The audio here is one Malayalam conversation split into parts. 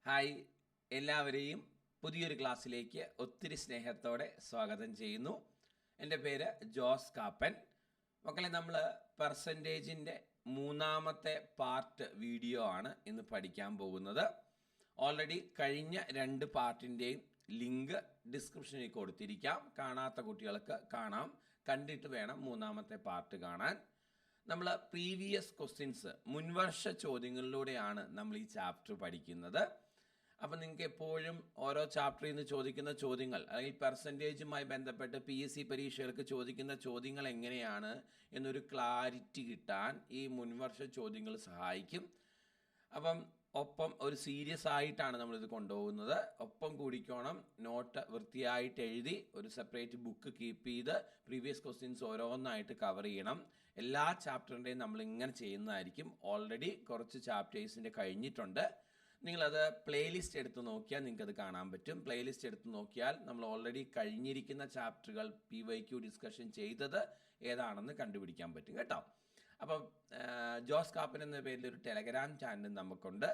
ഹായ്, എല്ലാവരെയും പുതിയൊരു ക്ലാസ്സിലേക്ക് ഒത്തിരി സ്നേഹത്തോടെ സ്വാഗതം ചെയ്യുന്നു. എൻ്റെ പേര് ജോസ് കാപ്പൻ. മക്കളെ, നമ്മൾ പെർസെൻറ്റേജിൻ്റെ മൂന്നാമത്തെ പാർട്ട് വീഡിയോ ആണ് ഇന്ന് പഠിക്കാൻ പോകുന്നത്. ഓൾറെഡി കഴിഞ്ഞ 2 പാർട്ടിൻ്റെയും ലിങ്ക് ഡിസ്ക്രിപ്ഷനിൽ കൊടുത്തിരിക്കാം. കാണാത്ത കുട്ടികൾക്ക് കാണാം. കണ്ടിട്ട് വേണം മൂന്നാമത്തെ പാർട്ട് കാണാൻ. നമ്മൾ പ്രീവിയസ് ക്വസ്റ്റ്യൻസ്, മുൻവർഷ ചോദ്യങ്ങളിലൂടെയാണ് നമ്മൾ ഈ ചാപ്റ്റർ പഠിക്കുന്നത്. അപ്പം നിങ്ങൾക്ക് എപ്പോഴും ഓരോ ചാപ്റ്ററിൽ നിന്ന് ചോദിക്കുന്ന ചോദ്യങ്ങൾ അല്ലെങ്കിൽ പെർസെൻറ്റേജുമായി ബന്ധപ്പെട്ട് PSC പരീക്ഷകൾക്ക് ചോദിക്കുന്ന ചോദ്യങ്ങൾ എങ്ങനെയാണ് എന്നൊരു ക്ലാരിറ്റി കിട്ടാൻ ഈ മുൻവർഷ ചോദ്യങ്ങൾ സഹായിക്കും. അപ്പം ഒപ്പം ഒരു സീരിയസ് ആയിട്ടാണ് നമ്മളിത് കൊണ്ടുപോകുന്നത്. ഒപ്പം കൂടിക്കോണം, നോട്ട് വൃത്തിയായിട്ട് എഴുതി ഒരു സെപ്പറേറ്റ് ബുക്ക് കീപ്പ് ചെയ്ത് പ്രീവിയസ് ക്വസ്റ്റ്യൻസ് ഓരോന്നായിട്ട് കവർ ചെയ്യണം. എല്ലാ ചാപ്റ്ററിൻ്റെയും നമ്മളിങ്ങനെ ചെയ്യുന്നതായിരിക്കും. ഓൾറെഡി കുറച്ച് ചാപ്റ്റേഴ്സിൻ്റെ കഴിഞ്ഞിട്ടുണ്ട്. നിങ്ങളത് പ്ലേലിസ്റ്റ് എടുത്ത് നോക്കിയാൽ നിങ്ങൾക്കത് കാണാൻ പറ്റും. പ്ലേലിസ്റ്റ് എടുത്ത് നോക്കിയാൽ നമ്മൾ ഓൾറെഡി കഴിഞ്ഞിരിക്കുന്ന ചാപ്റ്ററുകൾ PYQ ഡിസ്കഷൻ ചെയ്തത് ഏതാണെന്ന് കണ്ടുപിടിക്കാൻ പറ്റും കേട്ടോ. അപ്പം ജോസ് കാപ്പൻ എന്ന പേരിൽ ഒരു ടെലഗ്രാം ചാനൽ നമുക്കുണ്ട്.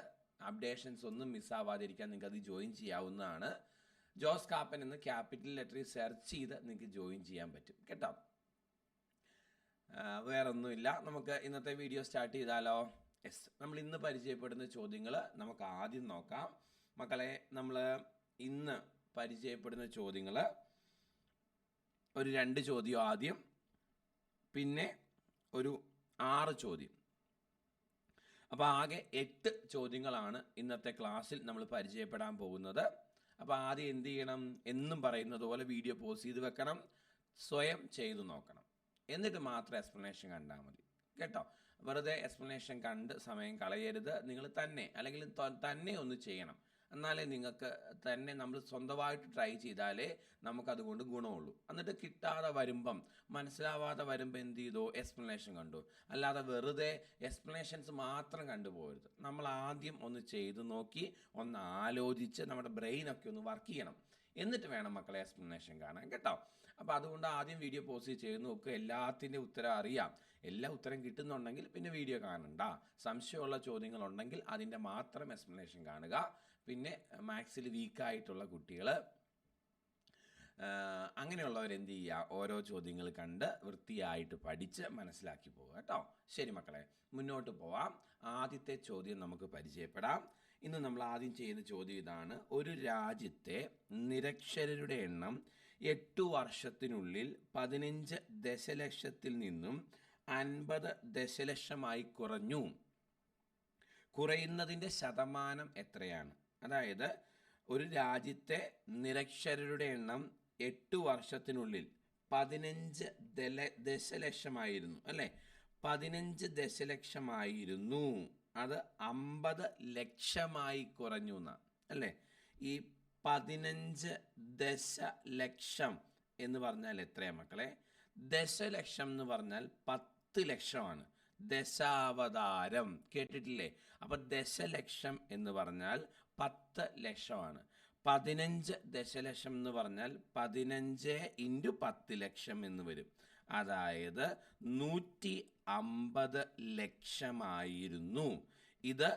അപ്ഡേഷൻസ് ഒന്നും മിസ്സാവാതിരിക്കാൻ നിങ്ങൾക്കത് ജോയിൻ ചെയ്യാവുന്നതാണ്. ജോസ് കാപ്പൻ എന്ന് ക്യാപിറ്റൽ ലെറ്ററിൽ സെർച്ച് ചെയ്ത് നിങ്ങൾക്ക് ജോയിൻ ചെയ്യാൻ പറ്റും കേട്ടോ. വേറൊന്നുമില്ല, നമുക്ക് ഇന്നത്തെ വീഡിയോ സ്റ്റാർട്ട് ചെയ്താലോ? നമ്മൾ ഇന്ന് പരിചയപ്പെടുന്ന ചോദ്യങ്ങൾ നമുക്ക് ആദ്യം നോക്കാം. മക്കളെ, നമ്മൾ ഇന്ന് പരിചയപ്പെടുന്ന ചോദ്യങ്ങൾ ഒരു 2 ചോദ്യം ആദ്യം, പിന്നെ ഒരു 6 ചോദ്യം. അപ്പോൾ ആകെ 8 ചോദ്യങ്ങളാണ് ഇന്നത്തെ ക്ലാസ്സിൽ നമ്മൾ പരിചയപ്പെടാൻ പോകുന്നത്. അപ്പോൾ ആദ്യം എന്ത് ചെയ്യണം? എന്നും പറയുന്നത് പോലെ വീഡിയോ പോസ് ചെയ്ത് വെക്കണം, സ്വയം ചെയ്തു നോക്കണം, എന്നിട്ട് മാത്രം എക്സ്പ്ലനേഷൻ കണ്ടാൽ മതി കേട്ടോ. വെറുതെ എക്സ്പ്ലനേഷൻ കണ്ട് സമയം കളയരുത്. നിങ്ങൾ തന്നെ അല്ലെങ്കിൽ തന്നെ ഒന്ന് ചെയ്യണം. എന്നാലേ നിങ്ങൾക്ക് തന്നെ നമ്മൾ സ്വന്തമായിട്ട് ട്രൈ ചെയ്താലേ നമുക്കതുകൊണ്ട് ഗുണമുള്ളൂ. എന്നിട്ട് കിട്ടാതെ വരുമ്പം, മനസ്സിലാവാതെ വരുമ്പോൾ എന്ത് ചെയ്തോ? എക്സ്പ്ലനേഷൻ കണ്ടു. അല്ലാതെ വെറുതെ എക്സ്പ്ലനേഷൻസ് മാത്രം കണ്ടുപോകരുത്. നമ്മൾ ആദ്യം ഒന്ന് ചെയ്ത് നോക്കി, ഒന്ന് ആലോചിച്ച് നമ്മുടെ ബ്രെയിനൊക്കെ ഒന്ന് വർക്ക് ചെയ്യണം. എന്നിട്ട് വേണം മക്കളെ എക്സ്പ്ലനേഷൻ കാണാൻ കേട്ടോ. അപ്പോൾ അതുകൊണ്ട് ആദ്യം വീഡിയോ പോസ്റ്റ് ചെയ്ത് നോക്കുക. എല്ലാത്തിൻ്റെ ഉത്തരം അറിയാം. എല്ലാ ഉത്തരം കിട്ടുന്നുണ്ടെങ്കിൽ പിന്നെ വീഡിയോ കാണണ്ട. സംശയമുള്ള ചോദ്യങ്ങളുണ്ടെങ്കിൽ അതിൻ്റെ മാത്രം എക്സ്പ്ലനേഷൻ കാണുക. പിന്നെ മാത്സിൽ വീക്കായിട്ടുള്ള കുട്ടികൾ, അങ്ങനെയുള്ളവരെന്ത് ചെയ്യുക? ഓരോ ചോദ്യങ്ങൾ കണ്ട് വൃത്തിയായിട്ട് പഠിച്ച് മനസ്സിലാക്കി പോവുക കേട്ടോ. ശരി മക്കളെ, മുന്നോട്ട് പോവാം. ആദ്യത്തെ ചോദ്യം നമുക്ക് പരിചയപ്പെടാം. ഇന്ന് നമ്മൾ ആദ്യം ചെയ്യുന്ന ചോദ്യം ഇതാണ്: ഒരു രാജ്യത്തെ നിരക്ഷരരുടെ എണ്ണം 8 വർഷത്തിനുള്ളിൽ 15 ദശലക്ഷത്തിൽ നിന്നും 50 ദശലക്ഷമായി കുറഞ്ഞു. കുറയുന്നതിൻ്റെ ശതമാനം എത്രയാണ്? അതായത് ഒരു രാജ്യത്തെ നിരക്ഷരരുടെ എണ്ണം 8 വർഷത്തിനുള്ളിൽ 15 ദശലക്ഷമായിരുന്നു അല്ലേ? 15 ദശലക്ഷമായിരുന്നു. അത് 50 ലക്ഷമായി കുറഞ്ഞു എന്നാണ് അല്ലേ? ഈ 15 ദശലക്ഷം എന്ന് പറഞ്ഞാൽ എത്രയാണ് മക്കളെ? ദശലക്ഷം എന്ന് പറഞ്ഞാൽ 10 ലക്ഷമാണ്. ദശാവതാരം കേട്ടിട്ടില്ലേ? അപ്പം ദശലക്ഷം എന്ന് പറഞ്ഞാൽ 10 ലക്ഷമാണ്. 15 ദശലക്ഷം എന്ന് പറഞ്ഞാൽ 15 × 10 ലക്ഷം എന്ന് വരും. അതായത് 150 ലക്ഷമായിരുന്നു. ഇത്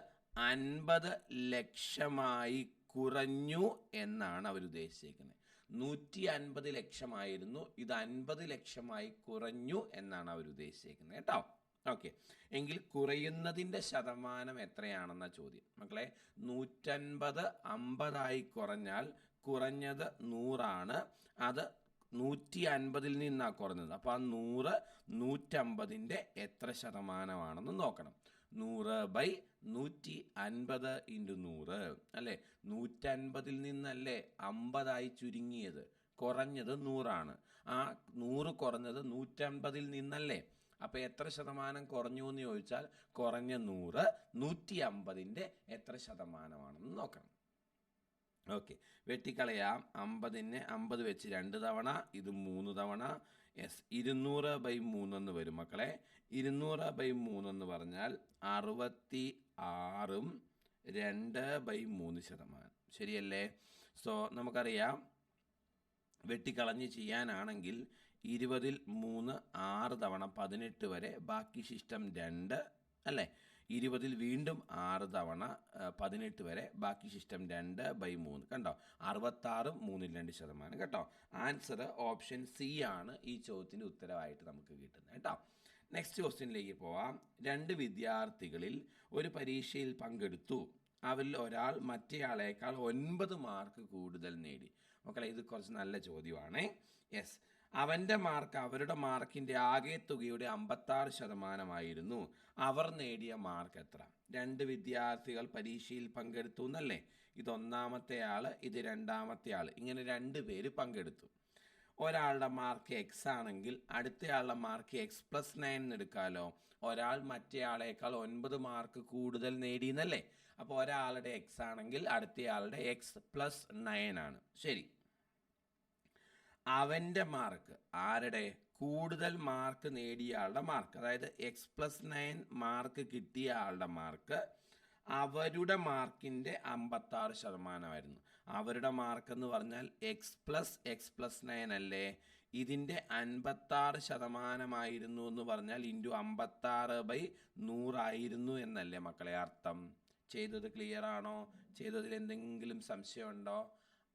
50 ലക്ഷമായി കുറഞ്ഞു എന്നാണ് അവരുദ്ദേശിക്കുന്നത്. 150 ലക്ഷമായിരുന്നു, ഇത് 50 ലക്ഷമായി കുറഞ്ഞു എന്നാണ് അവരുദ്ദേശിക്കുന്നത് കേട്ടോ. ഓക്കെ, എങ്കിൽ കുറയുന്നതിൻ്റെ ശതമാനം എത്രയാണെന്ന ചോദ്യം മക്കളെ. 150 50 കുറഞ്ഞാൽ കുറഞ്ഞത് 100 ആണ്. അത് 150 നിന്നാണ് കുറഞ്ഞത്. അപ്പോൾ ആ 100 150ൻ്റെ എത്ര ശതമാനമാണെന്ന് നോക്കണം. 100/150 × 100 അല്ലേ? 150 നിന്നല്ലേ 50 ചുരുങ്ങിയത്, കുറഞ്ഞത് 100 ആണ്. ആ 100 കുറഞ്ഞത് 150 നിന്നല്ലേ? അപ്പോൾ എത്ര ശതമാനം കുറഞ്ഞു എന്ന് ചോദിച്ചാൽ കുറഞ്ഞ 100 150ൻ്റെ എത്ര ശതമാനമാണെന്ന് നോക്കണം. ഓക്കെ, വെട്ടിക്കളയാം. 50നെ 50 വെച്ച് 2 തവണ, ഇത് 3 തവണ. 200/3 എന്ന് വരും മക്കളെ. 200/3 എന്ന് പറഞ്ഞാൽ 66ഉം 2/3%. ശരിയല്ലേ? സോ നമുക്കറിയാം, വെട്ടിക്കളഞ്ഞ് ചെയ്യാനാണെങ്കിൽ 20ൽ 3 6 തവണ 18 വരെ, ബാക്കി ശിഷ്ടം 2 അല്ലേ? 20 വീണ്ടും 6 തവണ 18 വരെ, ബാക്കി ശിഷ്ടം 2/3. കണ്ടോ, 66 3.2%. കേട്ടോ, ആൻസർ ഓപ്ഷൻ സി ആണ് ഈ ചോദ്യത്തിൻ്റെ ഉത്തരവായിട്ട് നമുക്ക് കിട്ടുന്നത്. കേട്ടോ, നെക്സ്റ്റ് ക്വസ്റ്റ്യനിലേക്ക് പോവാം. 2 വിദ്യാർത്ഥികളിൽ ഒരു പരീക്ഷയിൽ പങ്കെടുത്തു. അവരിൽ ഒരാൾ മറ്റേയാളേക്കാൾ 9 മാർക്ക് കൂടുതൽ നേടി. മക്കളെ, ഇത് കുറച്ച് നല്ല ചോദ്യമാണേ. യെസ്, അവൻ്റെ മാർക്ക് അവരുടെ മാർക്കിൻ്റെ ആകെ തുകയുടെ 56%. അവർ നേടിയ മാർക്ക് എത്ര? 2 വിദ്യാർത്ഥികൾ പരീക്ഷയിൽ പങ്കെടുത്തു എന്നല്ലേ? ഇത് ഒന്നാമത്തെ ആൾ, ഇത് രണ്ടാമത്തെ ആൾ, ഇങ്ങനെ 2 പേര് പങ്കെടുത്തു. ഒരാളുടെ മാർക്ക് എക്സ് ആണെങ്കിൽ അടുത്തയാളുടെ മാർക്ക് x+9 എന്ന് എടുക്കാമല്ലോ. ഒരാൾ മറ്റേയാളേക്കാൾ 9 മാർക്ക് കൂടുതൽ നേടിയെന്നല്ലേ? അപ്പോൾ ഒരാളുടെ എക്സ് ആണെങ്കിൽ അടുത്തയാളുടെ x+9 ആണ്. ശരി, അവൻ്റെ മാർക്ക്, ആരുടെ? കൂടുതൽ മാർക്ക് നേടിയ ആളുടെ മാർക്ക്, അതായത് x+9 മാർക്ക് കിട്ടിയ ആളുടെ മാർക്ക് അവരുടെ മാർക്കിൻ്റെ 56%. അവരുടെ മാർക്ക് എന്ന് പറഞ്ഞാൽ x+9 അല്ലേ? ഇതിൻ്റെ 56% എന്ന് പറഞ്ഞാൽ ഇൻറ്റു 56/100 ആയിരുന്നു എന്നല്ലേ മക്കളെ അർത്ഥം? ചെയ്തത് ക്ലിയർ ആണോ? ചെയ്തതിൽ എന്തെങ്കിലും സംശയമുണ്ടോ?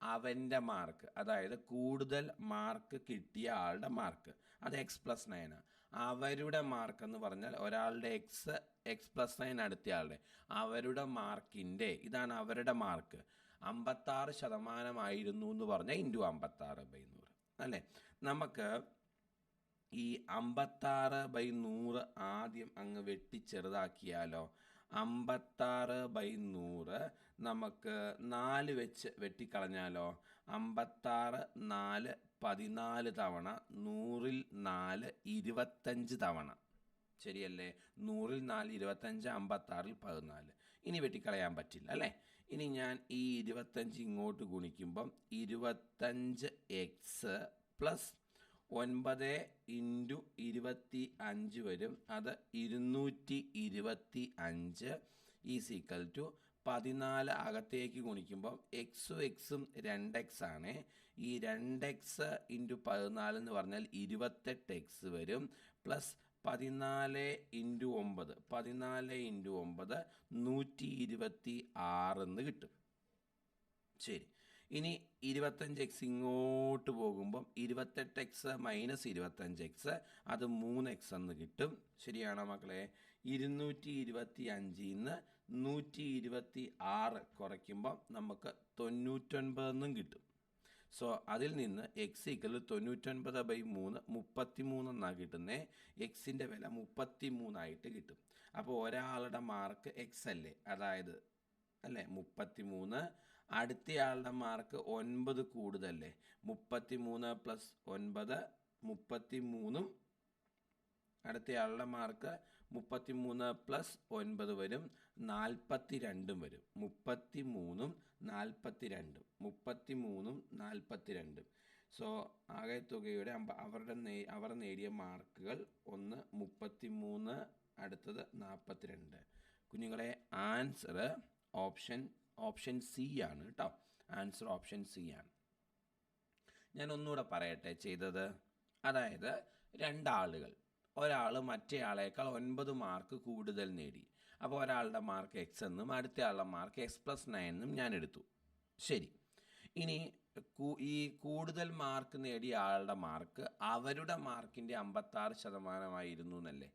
അവൻ്റെ മാർക്ക്, അതായത് കൂടുതൽ മാർക്ക് കിട്ടിയ ആളുടെ മാർക്ക്, അത് x+9 ആണ്. അവരുടെ മാർക്ക് എന്ന് പറഞ്ഞാൽ ഒരാളുടെ x+9 അടുത്തയാളുടെ, അവരുടെ മാർക്കിൻ്റെ, ഇതാണ് അവരുടെ മാർക്ക്, 56% എന്ന് പറഞ്ഞാൽ ഇൻറ്റു 56/100 അല്ലേ? നമുക്ക് ഈ 56/100 ആദ്യം അങ്ങ് വെട്ടിച്ചെറുതാക്കിയാലോ. 56/100 നമുക്ക് 4 വെച്ച് വെട്ടിക്കളഞ്ഞാലോ. 56 4 14 തവണ, 100ൽ 4 25 തവണ, ശരിയല്ലേ? 100ൽ 4 25, 56ൽ 14. ഇനി വെട്ടിക്കളയാൻ പറ്റില്ല അല്ലേ? ഇനി ഞാൻ ഈ 25 ഇങ്ങോട്ട് ഗുണിക്കുമ്പം 25x പ്ലസ് 9 ഇൻറ്റു 25 വരും. അത് 225 ഈസ് ഈക്വൽ ടു 14 അകത്തേക്ക് ഗുണിക്കുമ്പം എക്സും എക്സും 2x ആണ്. ഈ 2x ഇൻറ്റു 14 എന്ന് പറഞ്ഞാൽ 28x വരും. പ്ലസ് 14 ഇൻറ്റു 9, 14 ഇൻറ്റു 9 126 എന്ന് കിട്ടും. ശരി, ഇനി 25x ഇങ്ങോട്ട് പോകുമ്പം 28x മൈനസ് 25x, അത് 3x എന്ന് കിട്ടും. ശരിയാണോ മക്കളെ? 225 നിന്ന് 126 കുറയ്ക്കുമ്പം നമുക്ക് 99 എന്നും കിട്ടും. സോ അതിൽ നിന്ന് x = 99/3 33 എന്നാണ് കിട്ടുന്നത്. എക്സിൻ്റെ വില 33 ആയിട്ട് കിട്ടും. അപ്പോൾ ഒരാളുടെ മാർക്ക് x അല്ലേ, അതായത് അല്ലേ 33. അടുത്തയാളുടെ മാർക്ക് 9 കൂടുതലല്ലേ, 33 + 9 33. അടുത്തയാളുടെ മാർക്ക് 33 + 9 വരും, 42 വരും. 33 42, 33 42. സോ ആകെ തുകയുടെ അവർ നേടിയ മാർക്കുകൾ, ഒന്ന് 33, അടുത്തത് 42. കുഞ്ഞുങ്ങളെ, ആൻസർ ഓപ്ഷൻ സി ആണ് കേട്ടോ. ആൻസർ ഓപ്ഷൻ സി ആണ്. ഞാൻ ഒന്നുകൂടെ പറയട്ടെ ചെയ്തത്. അതായത് 2 ആളുകൾ, ഒരാൾ മറ്റേയാളേക്കാൾ 9 മാർക്ക് കൂടുതൽ നേടി. അപ്പോൾ ഒരാളുടെ മാർക്ക് x എന്നും അടുത്തയാളുടെ മാർക്ക് x+9 എന്നും ഞാൻ എടുത്തു. ശരി, ഇനി ഈ കൂടുതൽ മാർക്ക് നേടിയ ആളുടെ മാർക്ക് അവരുടെ മാർക്കിൻ്റെ 56% എന്നല്ലേ?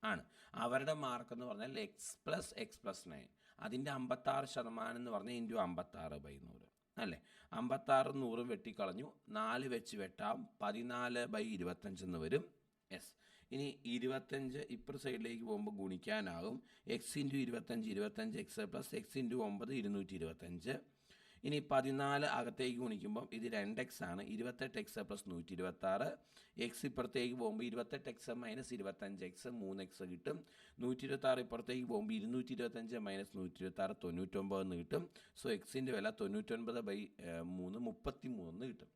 ആണ്. അവരുടെ മാർക്ക് എന്ന് പറഞ്ഞാൽ x+9, അതിൻ്റെ 56% എന്ന് പറഞ്ഞാൽ ഇൻറ്റു 56/100 അല്ലേ? 56 100 വെട്ടിക്കളഞ്ഞു, 4 വെച്ച് വെട്ടാം, 14/25 എന്ന് വരും. യെസ്, ഇനി 25 ഇപ്പുറ സൈഡിലേക്ക് പോകുമ്പോൾ ഗുണിക്കാനാകും. x into 25 25x plus x into 9 225. ഇനി 14 അകത്തേക്ക് ഗുണിക്കുമ്പം ഇത് 2x ആണ്, 28x പ്ലസ് 126. എക്സ് ഇപ്പുറത്തേക്ക് പോകുമ്പോൾ 28x മൈനസ് 25x 3x കിട്ടും. 126 ഇപ്പുറത്തേക്ക് പോകുമ്പോൾ 225 മൈനസ് 126 99 എന്ന് കിട്ടും. സോ എക്സിൻ്റെ വില 99/3 33 എന്ന് കിട്ടും.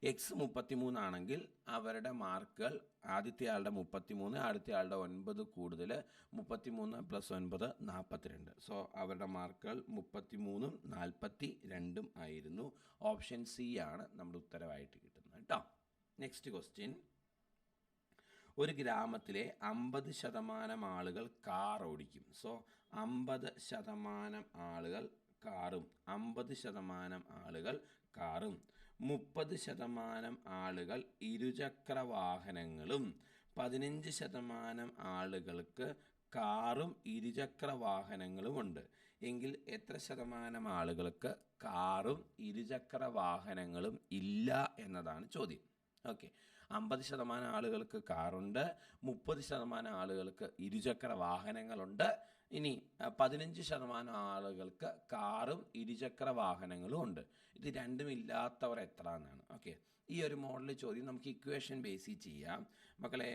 എക്സ് 33 ആണെങ്കിൽ അവരുടെ മാർക്കുകൾ, ആദ്യത്തെ ആളുടെ 33, അടുത്ത ആളുടെ 9 കൂടുതൽ, 33 + 9 42. സോ അവരുടെ മാർക്കുകൾ 33ഉം 42ഉം ആയിരുന്നു. ഓപ്ഷൻ സി ആണ് നമ്മുടെ ഉത്തരവായിട്ട് കിട്ടുന്നത് കേട്ടോ. Next question. ഒരു ഗ്രാമത്തിലെ 50% ആളുകൾ കാർ ഓടിക്കും. സോ 50% ആളുകൾ കാറും 50% ആളുകൾ കാറും 30% ആളുകൾ ഇരുചക്ര വാഹനങ്ങളും 15% ആളുകൾക്ക് കാറും ഇരുചക്ര വാഹനങ്ങളുമുണ്ട് എങ്കിൽ എത്ര ശതമാനം ആളുകൾക്ക് കാറും ഇരുചക്ര വാഹനങ്ങളും ഇല്ല എന്നതാണ് ചോദ്യം. ഓക്കെ, 50% ആളുകൾക്ക് കാറുണ്ട്, 30% ആളുകൾക്ക് ഇരുചക്ര വാഹനങ്ങളുണ്ട്. ഇനി 15% ആളുകൾക്ക് കാറും ഇരുചക്ര വാഹനങ്ങളും ഉണ്ട്. ഇത് രണ്ടും ഇല്ലാത്തവർ എത്ര എന്നാണ്. ഓക്കെ, ഈ ഒരു മോഡൽ ചോദ്യം നമുക്ക് ഇക്വേഷൻ ബേസിൽ ചെയ്യാം മക്കളെ.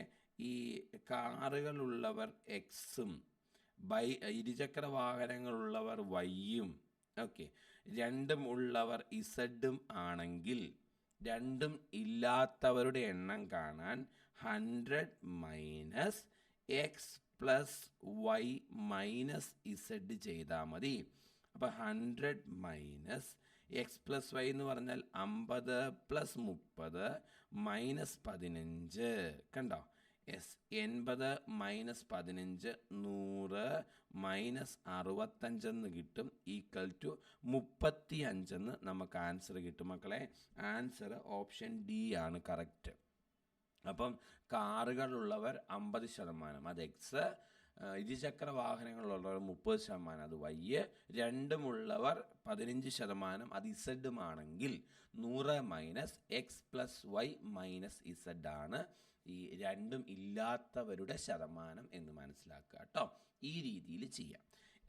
ഈ കാറുകളുള്ളവർ എക്സും ഇരുചക്ര വാഹനങ്ങളുള്ളവർ വൈയും, ഓക്കെ, രണ്ടും ഉള്ളവർ ഇസഡും ആണെങ്കിൽ രണ്ടും ഇല്ലാത്തവരുടെ എണ്ണം കാണാൻ 100 minus x plus y minus z ചെയ്താൽ മതി. അപ്പോൾ 100 മൈനസ് എക്സ് പ്ലസ് വൈ എന്ന് പറഞ്ഞാൽ 50 പ്ലസ് 30 മൈനസ് 15. കണ്ടോ? യെസ്, 80 മൈനസ് 15 100 മൈനസ് 65 കിട്ടും, ഈക്വൽ ടു 35 നമുക്ക് ആൻസർ കിട്ടും മക്കളെ. ആൻസർ ഓപ്ഷൻ ഡി ആണ് കറക്റ്റ്. അപ്പം കാറുകളുള്ളവർ 50%, അത് എക്സ്, ഇരുചക്ര വാഹനങ്ങളുള്ളവർ 30%, അത് വൈ, രണ്ടുമുള്ളവർ 15%, അത് ഇസഡുമാണെങ്കിൽ 100 minus x plus y minus z ആണ് ഈ രണ്ടും ഇല്ലാത്തവരുടെ ശതമാനം എന്ന് മനസ്സിലാക്കുക കേട്ടോ. ഈ രീതിയിൽ ചെയ്യാം.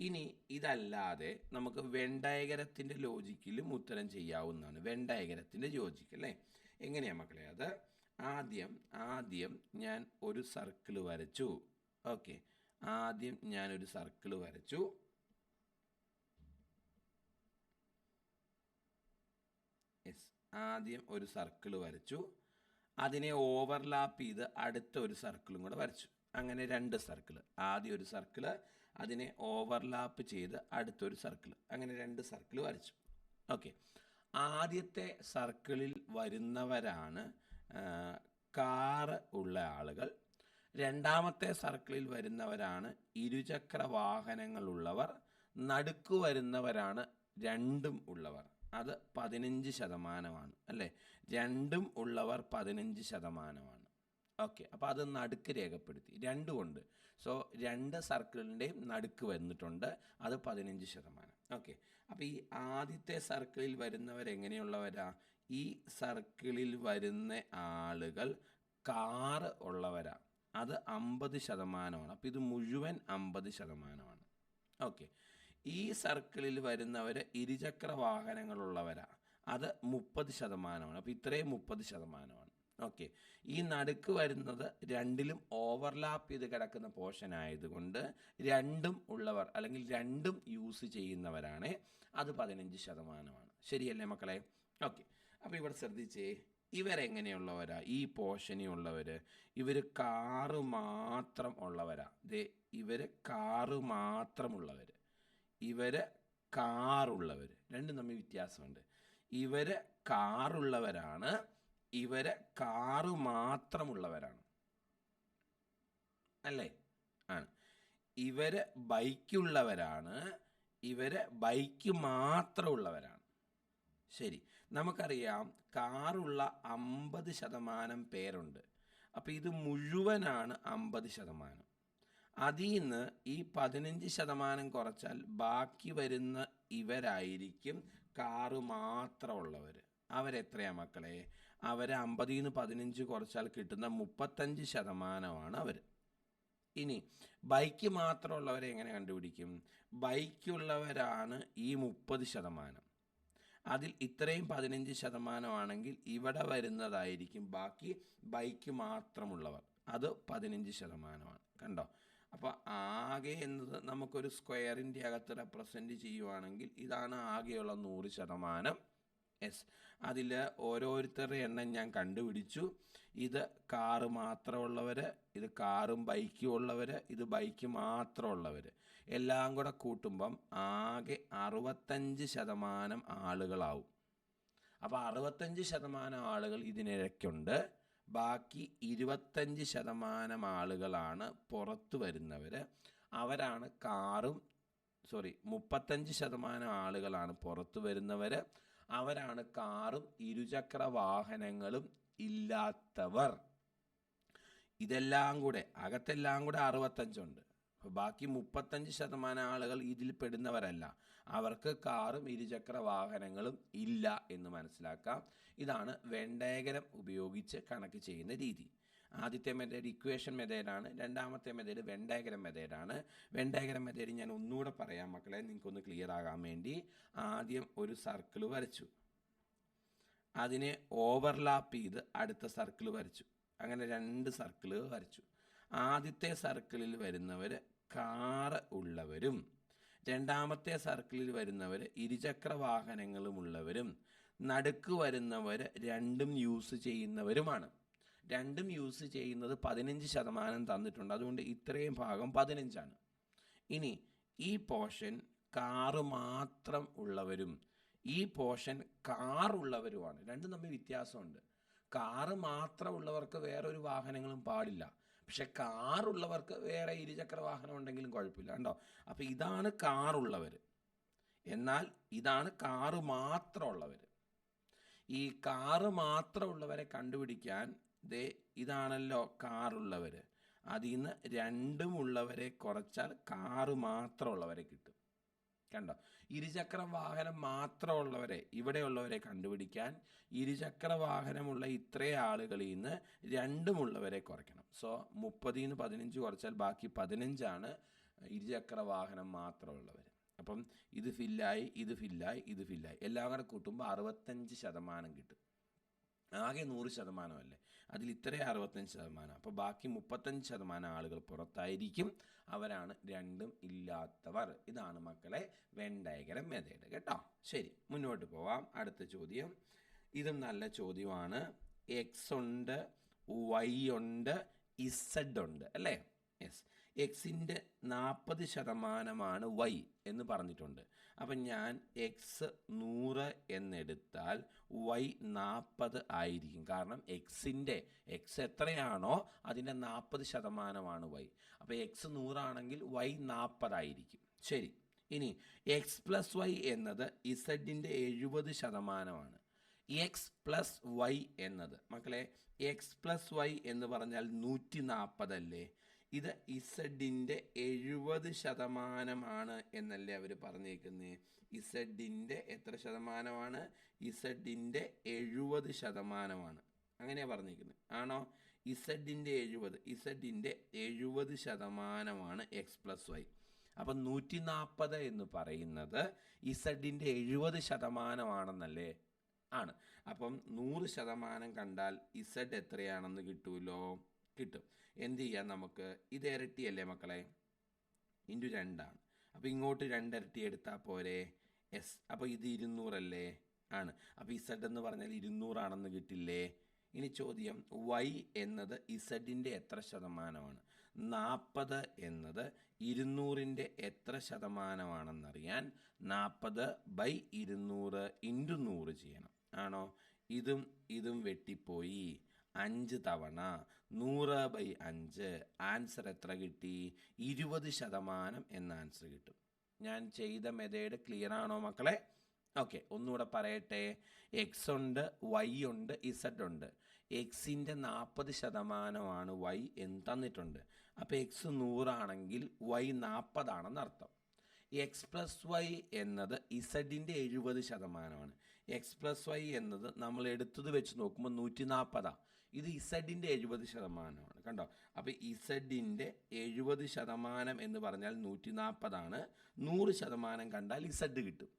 ഇനി ഇതല്ലാതെ നമുക്ക് വെൻ ഡയഗ്രത്തിൻ്റെ ലോജിക്കിലും ഉത്തരം ചെയ്യാവുന്നതാണ്. വെൻ ഡയഗ്രത്തിൻ്റെ ലോജിക്ക് അല്ലേ? എങ്ങനെയാണ് മക്കളെ? അത് ആദ്യം ഞാൻ ഒരു സർക്കിൾ വരച്ചു. ഓക്കെ, ആദ്യം ഞാനൊരു സർക്കിൾ വരച്ചു. യെസ്, ആദ്യം ഒരു സർക്കിൾ വരച്ചു. അതിനെ ഓവർലാപ്പ് ചെയ്ത് അടുത്ത ഒരു സർക്കിളും കൂടെ വരച്ചു. അങ്ങനെ 2 സർക്കിൾ. ആദ്യം ഒരു സർക്കിള്, അതിനെ ഓവർലാപ്പ് ചെയ്ത് അടുത്തൊരു സർക്കിൾ, അങ്ങനെ 2 സർക്കിൾ വരച്ചു. ഓക്കെ, ആദ്യത്തെ സർക്കിളിൽ വരുന്നവരാണ് കാറ് ഉള്ള ആളുകൾ. രണ്ടാമത്തെ സർക്കിളിൽ വരുന്നവരാണ് ഇരുചക്ര വാഹനങ്ങളുള്ളവർ. നടുക്ക് വരുന്നവരാണ് രണ്ടും ഉള്ളവർ. അത് 15% അല്ലേ? രണ്ടും ഉള്ളവർ 15%. ഓക്കെ, അപ്പോൾ അത് നടുക്ക് രേഖപ്പെടുത്തി 2 കൊണ്ട്. സോ 2 സർക്കിളിൻ്റെയും നടുക്ക് വന്നിട്ടുണ്ട്, അത് 15%. ഓക്കെ, അപ്പോൾ ഈ ആദ്യത്തെ സർക്കിളിൽ വരുന്നവരെങ്ങനെയുള്ളവരാ? ഈ സർക്കിളിൽ വരുന്ന ആളുകൾ കാറ് ഉള്ളവരാ, അത് 50%. അപ്പോൾ ഇത് മുഴുവൻ 50%. ഓക്കെ, ഈ സർക്കിളിൽ വരുന്നവർ ഇരുചക്ര വാഹനങ്ങളുള്ളവരാ, അത് 30%. അപ്പോൾ ഇത്രയും 30%. ഓക്കെ, ഈ നടുക്ക് വരുന്നത് രണ്ടിലും ഓവർലാപ്പ് ചെയ്ത് കിടക്കുന്ന പോർഷൻ ആയതുകൊണ്ട് രണ്ടും ഉള്ളവർ അല്ലെങ്കിൽ രണ്ടും യൂസ് ചെയ്യുന്നവരാണ്, അത് 15%. ശരിയല്ലേ മക്കളെ? ഓക്കെ, അപ്പോൾ ഇവിടെ ശ്രദ്ധിച്ചേ, ഇവരെങ്ങനെയുള്ളവരാ? ഈ പോർഷനിലുള്ളവർ ഇവർ കാറ് മാത്രം ഉള്ളവരാ. ഇവർ കാറ് മാത്രമുള്ളവർ, ഇവർ കാറുള്ളവർ. രണ്ടും തമ്മിൽ വ്യത്യാസമുണ്ട്. ഇവർ കാറുള്ളവരാണ്, ഇവർ കാറ് മാത്രമുള്ളവരാണ് അല്ലേ? ആണ്. ഇവർ ബൈക്കുള്ളവരാണ്, ഇവർ ബൈക്ക് മാത്രമുള്ളവരാണ്. ശരി, നമുക്കറിയാം കാറുള്ള 50% പേരുണ്ട്. അപ്പോൾ ഇത് മുഴുവനാണ് 50%. അതിൽ നിന്ന് ഈ 15% കുറച്ചാൽ ബാക്കി വരുന്ന ഇവരായിരിക്കും കാറ് മാത്രമുള്ളവർ. അവരെത്രയാണ് മക്കളെ? അവർ 50-ൽ നിന്ന് 15 കുറച്ചാൽ കിട്ടുന്ന 35% അവർ. ഇനി ബൈക്ക് മാത്രമുള്ളവരെ എങ്ങനെ കണ്ടുപിടിക്കും? ബൈക്കുള്ളവരാണ് ഈ 30%. അതിൽ ഇത്രയും 15% ആണെങ്കിൽ ഇവിടെ വരുന്നതായിരിക്കും ബാക്കി ബൈക്ക് മാത്രമുള്ളവർ, അത് 15%. കണ്ടോ? അപ്പോൾ ആകെ എന്നത് നമുക്കൊരു സ്ക്വയറിൻ്റെ അകത്ത് റെപ്രസെൻറ്റ് ചെയ്യുവാണെങ്കിൽ ഇതാണ് ആകെയുള്ള 100%. യെസ്, അതിൽ ഓരോരുത്തരുടെ എണ്ണം ഞാൻ കണ്ടുപിടിച്ചു. ഇത് കാറ് മാത്രമുള്ളവർ, ഇത് കാറും ബൈക്കും ഉള്ളവർ, ഇത് ബൈക്ക് മാത്രമുള്ളവർ, എല്ലാം കൂടെ കൂട്ടുമ്പം ആകെ 65% ആളുകളാവും. അപ്പോൾ 65% ആളുകൾ ഇതിനിടയ്ക്കുണ്ട്. ബാക്കി 25% ആളുകളാണ് പുറത്തു വരുന്നവർ. അവരാണ് 35% ആളുകളാണ് പുറത്തു വരുന്നവർ. അവരാണ് കാറും ഇരുചക്ര വാഹനങ്ങളും ഇല്ലാത്തവർ. ഇതെല്ലാം കൂടെ അകത്തെല്ലാം കൂടെ 65 ഉണ്ട്. അപ്പോൾ ബാക്കി 35% ആളുകൾ ഇതിൽ പെടുന്നവരല്ല. അവർക്ക് കാറും ഇരുചക്ര വാഹനങ്ങളും ഇല്ല എന്ന് മനസ്സിലാക്കാം. ഇതാണ് വെൻ ഡയഗ്രം ഉപയോഗിച്ച് കണക്ക് ചെയ്യുന്ന രീതി. ആദ്യത്തെ മെത്തേഡ് ഇക്വേഷൻ മെത്തേഡാണ്. രണ്ടാമത്തെ മെത്തേഡ് വെൻ ഡയഗ്രം മെത്തേഡാണ്. വെൻ ഡയഗ്രം മെത്തേഡ് ഞാൻ ഒന്നുകൂടെ പറയാം മക്കളെ, നിങ്ങൾക്കൊന്ന് ക്ലിയർ ആകാൻ വേണ്ടി. ആദ്യം ഒരു സർക്കിൾ വരച്ചു, അതിനെ ഓവർലാപ്പ് ചെയ്ത് അടുത്ത സർക്കിൾ വരച്ചു. അങ്ങനെ 2 സർക്കിളുകൾ വരച്ചു. ആദ്യത്തെ സർക്കിളിൽ വരുന്നവർ കാറ് ഉള്ളവരും രണ്ടാമത്തെ സർക്കിളിൽ വരുന്നവർ ഇരുചക്ര വാഹനങ്ങളുമുള്ളവരും നടുക്ക് വരുന്നവർ രണ്ടും യൂസ് ചെയ്യുന്നവരുമാണ്. രണ്ടും യൂസ് ചെയ്യുന്നത് 15% തന്നിട്ടുണ്ട്. അതുകൊണ്ട് ഇത്രയും ഭാഗം 15ആണ്. ഇനി ഈ പോർഷൻ കാറ് മാത്രം ഉള്ളവരും ഈ പോർഷൻ കാറുള്ളവരുമാണ്. രണ്ടും തമ്മിൽ വ്യത്യാസമുണ്ട്. കാറ് മാത്രമുള്ളവർക്ക് വേറൊരു വാഹനങ്ങളും പാടില്ല. പക്ഷെ കാറുള്ളവർക്ക് വേറെ ഇരുചക്ര വാഹനം ഉണ്ടെങ്കിലും കുഴപ്പമില്ല. കണ്ടോ? അപ്പോൾ ഇതാണ് കാറുള്ളവർ, എന്നാൽ ഇതാണ് കാറ് മാത്രമുള്ളവർ. ഈ കാറ് മാത്രമുള്ളവരെ കണ്ടുപിടിക്കാൻ ഇതാണല്ലോ കാറുള്ളവർ. അതിൽ നിന്ന് രണ്ടും ഉള്ളവരെ കുറച്ചാൽ കാറ് മാത്രമുള്ളവരെ കിട്ടും. കണ്ടോ? ഇരുചക്ര വാഹനം മാത്രമുള്ളവരെ ഇവിടെയുള്ളവരെ കണ്ടുപിടിക്കാൻ ഇരുചക്ര വാഹനമുള്ള ഇത്രയും ആളുകളിൽ നിന്ന് രണ്ടുമുള്ളവരെ കുറയ്ക്കണം. സോ 30 നിന്ന് 15 കുറച്ചാൽ ബാക്കി 15ആണ് ഇരുചക്ര വാഹനം മാത്രമുള്ളവർ. അപ്പം ഇത് ഫില്ലായി, ഇത് ഫില്ലായി, ഇത് ഫില്ലായി. എല്ലാം കൂടെ കൂട്ടുമ്പോൾ 65% കിട്ടും. ആകെ 100% അല്ലേ, അതിൽ ഇത്രയും 65%. അപ്പോൾ ബാക്കി 35% ആളുകൾ പുറത്തായിരിക്കും. അവരാണ് രണ്ടും ഇല്ലാത്തവർ. ഇതാണ് മക്കളെ വെൻ ഡയഗ്രം മെത്തേഡ് കേട്ടോ. ശരി, മുന്നോട്ട് പോവാം. അടുത്ത ചോദ്യം. ഇതും നല്ല ചോദ്യമാണ്. എക്സ് ഉണ്ട്, വൈ ഉണ്ട്, ഇസഡ് ഉണ്ട് അല്ലേ? യെസ്. എക്സിൻ്റെ 40% വൈ എന്ന് പറഞ്ഞിട്ടുണ്ട്. അപ്പം ഞാൻ എക്സ് 100 എന്നെടുത്താൽ വൈ 40 ആയിരിക്കും. കാരണം എക്സ് എത്രയാണോ അതിൻ്റെ 40% വൈ. അപ്പോൾ എക്സ് 100 ആണെങ്കിൽ വൈ 40 ആയിരിക്കും. ശരി, ഇനി എക്സ് പ്ലസ് വൈ എന്നത് ഇസഡിൻ്റെ 70%. എക്സ് പ്ലസ് വൈ എന്നത് മക്കളെ എക്സ് പ്ലസ് വൈ എന്ന് പറഞ്ഞാൽ 140 അല്ലേ? ഇത് ഇസഡിൻ്റെ 70% എന്നല്ലേ അവർ പറഞ്ഞേക്കുന്നത്? ഇസഡിൻ്റെ എത്ര ശതമാനമാണ്? ഇസഡിൻ്റെ 70%. അങ്ങനെയാണ് പറഞ്ഞേക്കുന്നത്, ആണോ? ഇസഡിൻ്റെ 70% എക്സ് പ്ലസ് വൈ. അപ്പം 140 എന്ന് പറയുന്നത് ഇസഡിൻ്റെ 70% ആണ്. അപ്പം 100% കണ്ടാൽ ഇസഡ് എത്രയാണെന്ന് കിട്ടുമല്ലോ? കിട്ടും. എന്ത് ചെയ്യാം നമുക്ക്? ഇത് ഇരട്ടിയല്ലേ മക്കളെ? ഇൻറ്റു 2 അപ്പോൾ ഇങ്ങോട്ട് 2 ഇരട്ടി എടുത്താൽ പോരെ? എസ്. അപ്പോൾ ഇത് 200 അല്ലേ? ആണ്. അപ്പോൾ ഇസഡ് എന്ന് പറഞ്ഞാൽ 200 കിട്ടില്ലേ? ഇനി ചോദ്യം, വൈ എന്നത് ഇസഡിൻ്റെ എത്ര ശതമാനമാണ്? 40 എന്നത് 200ൻ്റെ എത്ര ശതമാനമാണെന്നറിയാൻ 40/200 ഇൻറ്റു 100 ചെയ്യണം, ആണോ? ഇതും വെട്ടിപ്പോയി 5 തവണ 100/5. ആൻസർ എത്ര കിട്ടി? 20% എന്ന ആൻസർ കിട്ടും. ഞാൻ ചെയ്ത മെത്തേഡ് ക്ലിയർ ആണോ മക്കളെ? ഓക്കെ, ഒന്നുകൂടെ പറയട്ടെ. എക്സ് ഉണ്ട്, വൈ ഉണ്ട്, ഇസഡ് ഉണ്ട്. എക്സിൻ്റെ 40% വൈ എന്ന് തന്നിട്ടുണ്ട്. അപ്പോൾ എക്സ് 100 ആണെങ്കിൽ വൈ 40 ആണെന്ന് അർത്ഥം. എക്സ് പ്ലസ് വൈ എന്നത് ഇസഡിൻ്റെ 70%. എക്സ് പ്ലസ് വൈ എന്നത് നമ്മൾ എടുത്തത് വെച്ച് നോക്കുമ്പോൾ 140. ഇത് ഇസഡിൻ്റെ 70%. കണ്ടോ? അപ്പോൾ ഇസഡിൻ്റെ 70% എന്ന് പറഞ്ഞാൽ 140. 100% കണ്ടാൽ ഇസഡ് കിട്ടും.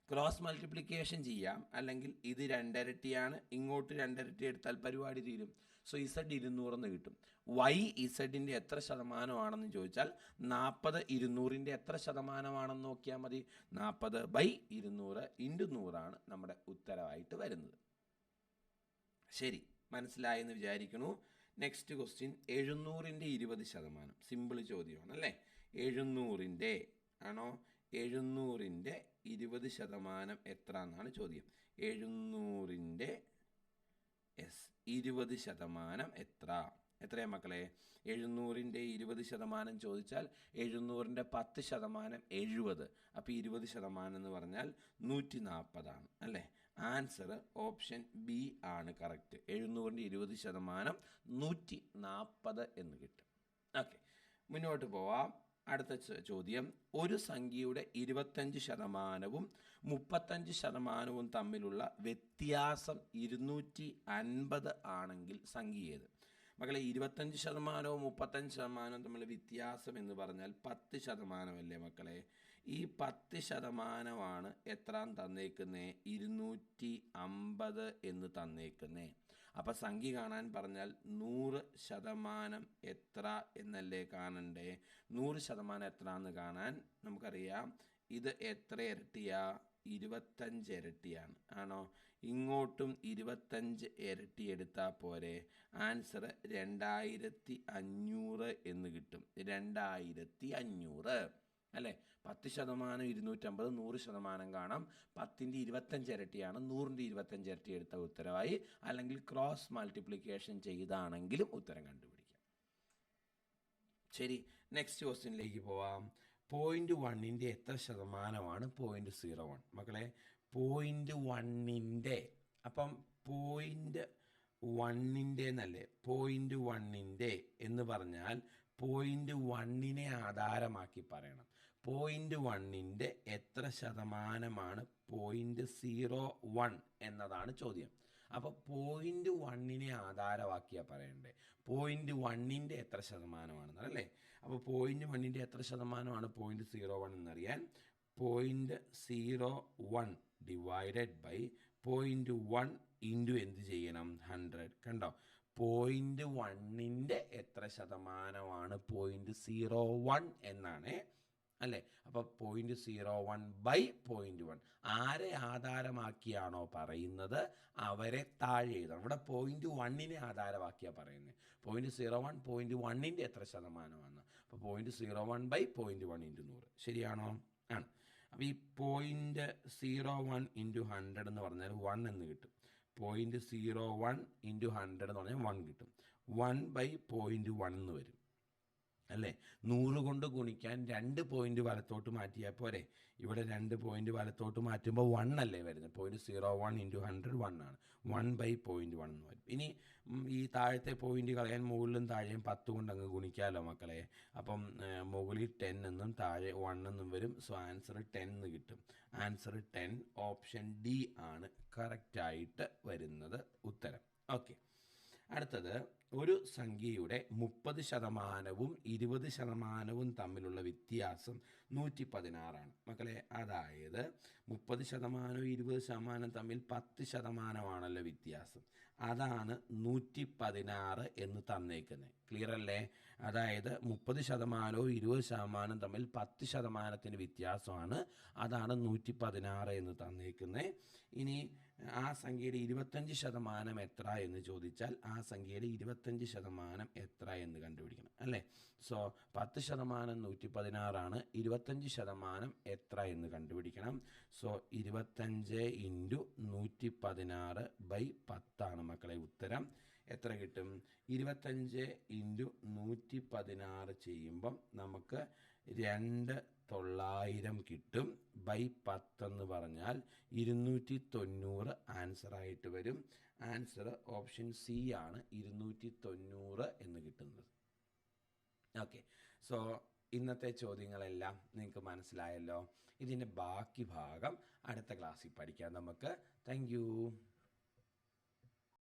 ക്രോസ് മൾട്ടിപ്ലിക്കേഷൻ ചെയ്യാം, അല്ലെങ്കിൽ ഇത് 2 ഇരട്ടിയാണ്, ഇങ്ങോട്ട് 2 ഇരട്ടി എടുത്താൽ പരിപാടി തീരും. സോ ഇസഡ് 200 എന്ന് കിട്ടും. വൈ ഇസഡിൻ്റെ എത്ര ശതമാനമാണെന്ന് ചോദിച്ചാൽ 40 200ൻ്റെ എത്ര ശതമാനമാണെന്ന് നോക്കിയാൽ മതി. 40/200 ഇൻറ്റു 100 നമ്മുടെ ഉത്തരവായിട്ട് വരുന്നത്. ശരി, മനസ്സിലായെന്ന് വിചാരിക്കുന്നു. Next question. 700ൻ്റെ 20%. സിമ്പിൾ ചോദ്യമാണ് അല്ലേ? 700ൻ്റെ ആണോ? 700ൻ്റെ 20% എത്ര എന്നാണ് ചോദ്യം. 700ൻ്റെ യെസ്, 20% എത്രയാ മക്കളെ? 700-ന്റെ 20% ചോദിച്ചാൽ 700-ന്റെ 10% 70. അപ്പോൾ 20% എന്ന് പറഞ്ഞാൽ 140 അല്ലേ? ആൻസർ ഓപ്ഷൻ ബി ആണ് കറക്റ്റ്. 700-ന്റെ 20% 140 എന്ന് കിട്ടും. ഓക്കെ, മുന്നോട്ട് പോവാം. അടുത്ത ചോദ്യം, ഒരു സംഖ്യയുടെ 25%-വും 35%-വും തമ്മിലുള്ള വ്യത്യാസം 250 ആണെങ്കിൽ സംഖ്യ ഏത്? മക്കളെ, 25%-വും 35%-വും തമ്മിലുള്ള വ്യത്യാസം എന്ന് പറഞ്ഞാൽ 10% അല്ലേ മക്കളെ? ഈ 10% എത്രാം തന്നേക്കുന്നേ? 250 എന്ന് തന്നേക്കുന്നേ. അപ്പം സംഖ്യ കാണാൻ പറഞ്ഞാൽ 100% എത്ര എന്നല്ലേ കാണണ്ടേ? 100% എത്ര എന്ന് കാണാൻ നമുക്കറിയാം, ഇത് എത്ര ഇരട്ടിയാ? 25 ഇരട്ടിയാണ്. ആണോ? ഇങ്ങോട്ടും 25 ഇരട്ടി എടുത്താൽ പോരെ? ആൻസർ 2500 എന്ന് കിട്ടും. 2500 അല്ലേ? 10% 250, 100% കാണാം. 10-ന്റെ 25 ഇരട്ടിയാണ്. 100-ന്റെ 25 ഇരട്ടി എടുത്ത ഉത്തരവായി. അല്ലെങ്കിൽ ക്രോസ് മൾട്ടിപ്ലിക്കേഷൻ ചെയ്താണെങ്കിലും ഉത്തരം കണ്ടുപിടിക്കാം. ശരി, നെക്സ്റ്റ് ക്വസ്റ്റ്യനിലേക്ക് പോവാം. 0.1-ന്റെ എത്ര ശതമാനമാണ് 0.01? മക്കളെ, 0.1-ന്റെ, അപ്പം 0.1-ന്റെ എന്നല്ലേ? 0.1-ന്റെ എന്ന് പറഞ്ഞാൽ 0.1-നെ ആധാരമാക്കി പറയണം. 0.1-ന്റെ എത്ര ശതമാനമാണ് 0.01 എന്നതാണ് ചോദ്യം. അപ്പോൾ 0.1-നെ ആധാരമാക്കിയാണ് പറയണ്ടേ. 0.1-ന്റെ എത്ര ശതമാനമാണെന്നല്ലേ? അപ്പോൾ 0.1-ന്റെ എത്ര ശതമാനമാണ് 0.01 എന്നറിയാൻ 0.01 ഡിവൈഡഡ് ബൈ 0.1 ഇൻറ്റു എന്ത് ചെയ്യണം? 100. കണ്ടോ? 0.1-ന്റെ എത്ര ശതമാനമാണ് 0.01 എന്നാണ് അല്ലേ? അപ്പോൾ 0.01 ബൈ 0.1. ആരെ ആധാരമാക്കിയാണോ പറയുന്നത് അവരെ താഴെ എഴുതണം. ഇവിടെ 0.1-നെ ആധാരമാക്കിയാണ് പറയുന്നത്. 0.01 0.1-ന്റെ എത്ര ശതമാനമാണ്? അപ്പോൾ 0.01 ബൈ 0.1 ഇൻറ്റു 100. ശരിയാണോ? ആണ്. അപ്പോൾ ഈ 0.01 ഇൻറ്റു 100 എന്ന് പറഞ്ഞാൽ 1 എന്ന് കിട്ടും. 0.01 ഇൻറ്റു 100 എന്ന് പറഞ്ഞാൽ 1 കിട്ടും. 1 ബൈ 0.1 എന്ന് വരും അല്ലേ? 100 കൊണ്ട് ഗുണിക്കാൻ 2 പോയിന്റ് വലത്തോട്ട് മാറ്റിയാൽ പോരെ? ഇവിടെ 2 പോയിന്റ് വലത്തോട്ട് മാറ്റുമ്പോൾ 1 അല്ലേ വരുന്നത്? 0.01 ഇൻറ്റു 100 1 ആണ്. 1 ബൈ 0.1 എന്ന് വരും. ഇനി ഈ താഴത്തെ പോയിന്റ് കളയാൻ മുകളിലും താഴെയും 10 കൊണ്ട് അങ്ങ് ഗുണിക്കാമല്ലോ മക്കളെ. അപ്പം മുകളിൽ 10 എന്നും താഴെ 1 എന്നും വരും. സോ ആൻസർ 10 എന്ന് കിട്ടും. ആൻസർ 10 ഓപ്ഷൻ ഡി ആണ് കറക്റ്റായിട്ട് വരുന്നത് ഉത്തരം. ഓക്കെ, അടുത്തത്, ഒരു സംഖ്യയുടെ 30%-വും 20%-വും തമ്മിലുള്ള വ്യത്യാസം 116 മക്കളെ. അതായത് 30%-വും 20%-വും തമ്മിൽ 10% വ്യത്യാസം. അതാണ് 116 എന്ന് തന്നേക്കുന്നത്. ക്ലിയർ അല്ലേ? അതായത് 30%-വും 20%-വും തമ്മിൽ 10% വ്യത്യാസമാണ്. അതാണ് 116 എന്ന് തന്നേക്കുന്നത്. ഇനി ആ സംഖ്യയുടെ 25% എത്ര എന്ന് ചോദിച്ചാൽ ആ സംഖ്യയുടെ 25% എത്ര എന്ന് കണ്ടുപിടിക്കണം അല്ലേ? സോ 10% 116 25% എത്ര എന്ന് കണ്ടുപിടിക്കണം. സോ 25 ഇൻറ്റു 116 ബൈ 10 മക്കളെ ഉത്തരം. എത്ര കിട്ടും? 25 ഇൻറ്റു 116 ചെയ്യുമ്പം നമുക്ക് 2900 കിട്ടും. ബൈ 10 എന്ന് പറഞ്ഞാൽ 290 ആൻസറായിട്ട് വരും. ആൻസർ ഓപ്ഷൻ സി ആണ്, 290 എന്ന് കിട്ടുന്നത്. ഓക്കെ, സോ ഇന്നത്തെ ചോദ്യങ്ങളെല്ലാം നിങ്ങൾക്ക് മനസ്സിലായല്ലോ. ഇതിൻ്റെ ബാക്കി ഭാഗം അടുത്ത ക്ലാസ്സിൽ പഠിക്കാം നമുക്ക്. താങ്ക്